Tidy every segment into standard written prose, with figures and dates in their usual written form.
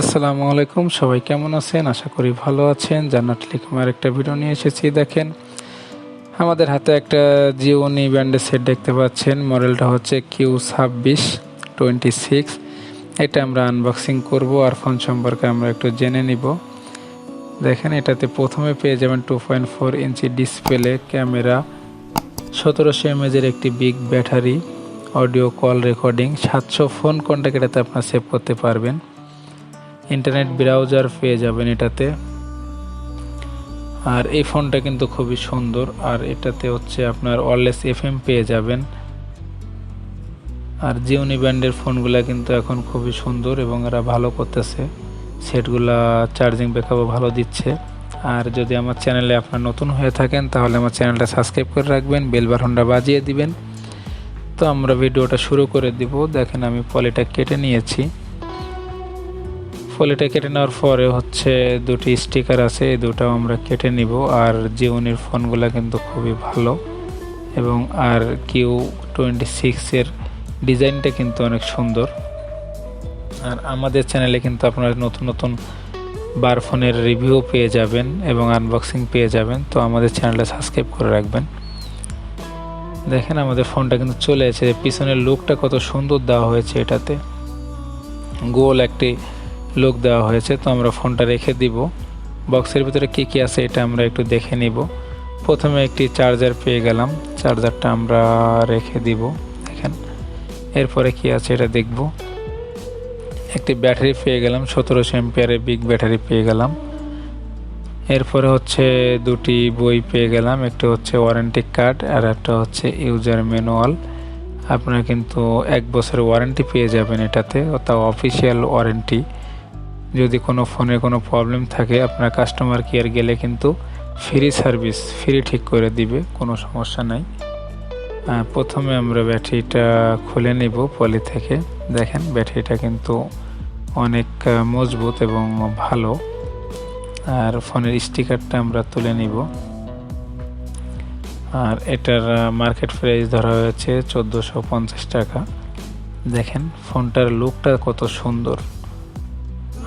আসসালামু আলাইকুম, সবাই কেমন আছেন? আশা করি ভালো আছেন। জান্নাত টেলিকমের একটা ভিডিও নিয়ে এসেছি। দেখেন, আমাদের হাতে একটা জিওনি ব্র্যান্ডের সেট দেখতে পাচ্ছেন। মডেলটা হচ্ছে Q26। এটা আমরা আনবক্সিং করব আর ফোন সম্পর্কে আমরা একটু জেনে নিব। দেখেন, এটাতে প্রথমে পেয়ে যাবেন 2.4 ইঞ্চি ডিসপ্লে, ক্যামেরা, 1700 mAh একটি big battery, audio call recording, 700 phone contact এটাতে আপনারা সেভ করতে পারবেন। ইন্টারনেট ব্রাউজার পেয়ে যাবেন এটাতে। আর এই ফোনটা কিন্তু খুবই সুন্দর। আর এটাতে হচ্ছে আপনার ওয়্যারলেস FM পেয়ে যাবেন। আর জিওনি ব্র্যান্ডের ফোনগুলো কিন্তু এখন খুবই সুন্দর এবং এরা ভালো করতেছে, সেটগুলা চার্জিং ব্যাকআপও ভালো দিচ্ছে। আর যদি আমার চ্যানেলে আপনার নতুন হয়ে থাকেন তাহলে আমার চ্যানেলটা সাবস্ক্রাইব করে রাখবেন, বেল বাটনটা বাজিয়ে দিবেন। তো আমরা ভিডিওটা শুরু করে দিব। দেখেন, আমি পলিটা কেটে নিয়েছি। পলিটা কেটে নেওয়ার পরে হচ্ছে দুটি স্টিকার আছে, এই দুটাও আমরা কেটে নিব। আর জিওনির ফোনগুলো কিন্তু খুবই ভালো এবং আর Q26 ডিজাইনটা কিন্তু অনেক সুন্দর। আর আমাদের চ্যানেলে কিন্তু আপনারা নতুন নতুন বার ফোনের রিভিউ পেয়ে যাবেন এবং আনবক্সিং পেয়ে যাবেন। তো আমাদের চ্যানেলটা সাবস্ক্রাইব করে রাখবেন। দেখেন, আমাদের ফোনটা কিন্তু চলে এসেছে। পিছনের লুকটা কত সুন্দর দেওয়া হয়েছে, এটাতে গোল একটি লুক দেওয়া হয়েছে। তো আমরা ফোনটা রেখে দিব। বক্সের ভিতরে কি কি আছে এটা আমরা একটু দেখে নিব। প্রথমে একটি চার্জার পেয়ে গেলাম, চার্জারটা আমরা রেখে দিব। দেখেন, এরপরে কি আছে এটা দেখব। একটি ব্যাটারি পেয়ে গেলাম, 1700 mAh বিগ ব্যাটারি পেয়ে গেলাম। এরপরে হচ্ছে দুটি বই পেয়ে গেলাম, একটা হচ্ছে ওয়ারেন্টি কার্ড আর একটা হচ্ছে ইউজার ম্যানুয়াল। আপনারা কিন্তু 1 বছরের ওয়ারেন্টি পেয়ে যাবেন এটাতে, তাও অফিসিয়াল ওয়ারেন্টি। যদি কোনো ফোনে কোনো প্রবলেম থাকে আপনার কাস্টমার কেয়ার গেলে কিন্তু ফ্রি সার্ভিস, ফ্রি ঠিক করে দিবে, কোনো সমস্যা নাই। প্রথমে আমরা ব্যাটারিটা খুলে নিব পলি থেকে। দেখেন, ব্যাটারিটা কিন্তু অনেক মজবুত এবং ভালো। আর ফোনের স্টিকারটা আমরা তুলে নিব। আর এটার মার্কেট প্রাইস ধরা হয়েছে 1450 টাকা। দেখেন, ফোনটার লুকটা কত সুন্দর।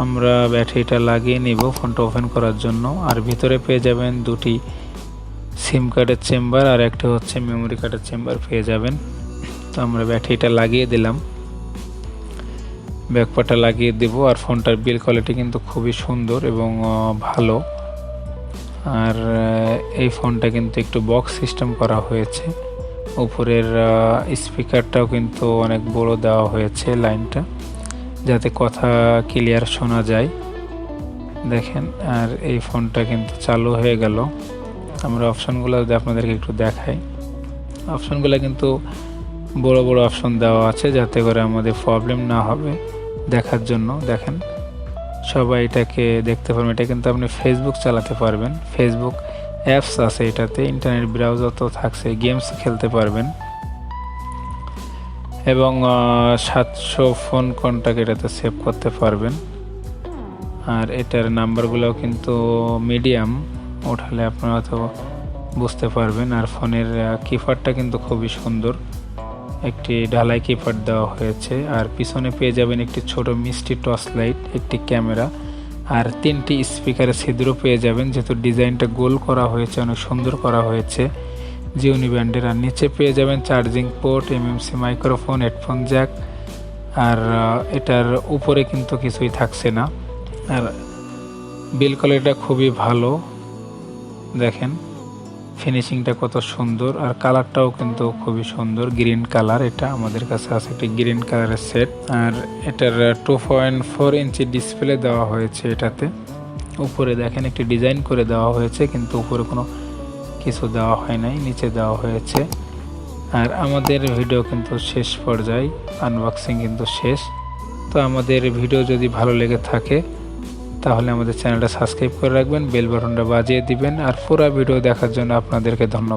আমরা ব্যাটারিটা লাগিয়ে নিব ফোনটা ওপেন করার জন্য। আর ভিতরে পেয়ে যাবেন দুটি সিম কার্ডের চেম্বার আর একটা হচ্ছে মেমোরি কার্ডের চেম্বার পেয়ে যাবেন। তো আমরা ব্যাটারিটা লাগিয়ে দিলাম, ব্যাকপাটা লাগিয়ে দেব। আর ফোনটার বিল কোয়ালিটি কিন্তু খুবই সুন্দর এবং ভালো। আর এই ফোনটা কিন্তু একটু বক্স সিস্টেম করা হয়েছে। উপরের স্পিকারটাও কিন্তু অনেক বড় দেওয়া হয়েছে লাইনটা, যাতে কথা ক্লিয়ার শোনা যায়। দেখেন, আর এই ফোনটা কিন্তু চালু হয়ে গেল। আমরা অপশানগুলো যদি আপনাদেরকে একটু দেখাই, অপশানগুলো কিন্তু বড় বড় অপশন দেওয়া আছে, যাতে করে আমাদের প্রবলেম না হবে দেখার জন্য। দেখেন, সবাই এটাকে দেখতে পারবেন। এটা কিন্তু আপনি ফেসবুক চালাতে পারবেন, ফেসবুক অ্যাপস আছে এটাতে, ইন্টারনেট ব্রাউজার তো থাকছে, গেমস খেলতে পারবেন এবং 700 ফোন কন্ট্যাক্ট এটাতে সেভ করতে পারবেন। আর এটার নাম্বারগুলোও কিন্তু মিডিয়াম, ওঠালে আপনারা তো বুঝতে পারবেন। আর ফোনের কিপ্যাডটা কিন্তু খুবই সুন্দর, একটি ঢালাই কিপ্যাড দেওয়া হয়েছে। আর পিছনে পেয়ে যাবেন একটি ছোট মিষ্টি টর্চ লাইট, একটি ক্যামেরা আর 3টি স্পিকারের ছিদ্র পেয়ে যাবেন, যেহেতু ডিজাইনটা গোল করা হয়েছে, অনেক সুন্দর করা হয়েছে জিওনি ব্র্যান্ডের। আর নিচে পেয়ে যাবেন charging port, MMC microphone, headphone jack. আর এটার উপরে কিন্তু কিছুই থাকছে না। আর বিল কোয়ালিটিটা খুবই ভালো। দেখেন, ফিনিশিংটা কত সুন্দর। আর কালারটাও কিন্তু খুবই সুন্দর, গ্রিন কালার। এটা আমাদের কাছে আছে একটি গ্রিন কালারের সেট। আর এটার 2.4 ইঞ্চি ডিসপ্লে দেওয়া হয়েছে এটাতে। উপরে দেখেন একটি ডিজাইন করে দেওয়া হয়েছে, কিন্তু উপরে কোনো কিছু দেওয়া হয় নাই, নিচে দেওয়া হয়েছে। আর আমাদের ভিডিও কিন্তু শেষ পর্যায়ে, আনবক্সিং কিন্তু শেষ। তো আমাদের ভিডিও যদি ভালো লেগে থাকে তাহলে আমাদের চ্যানেলটা সাবস্ক্রাইব করে রাখবেন, বেল বাটনটা বাজিয়ে দিবেন। আর পুরো ভিডিও দেখার জন্য আপনাদেরকে ধন্যবাদ।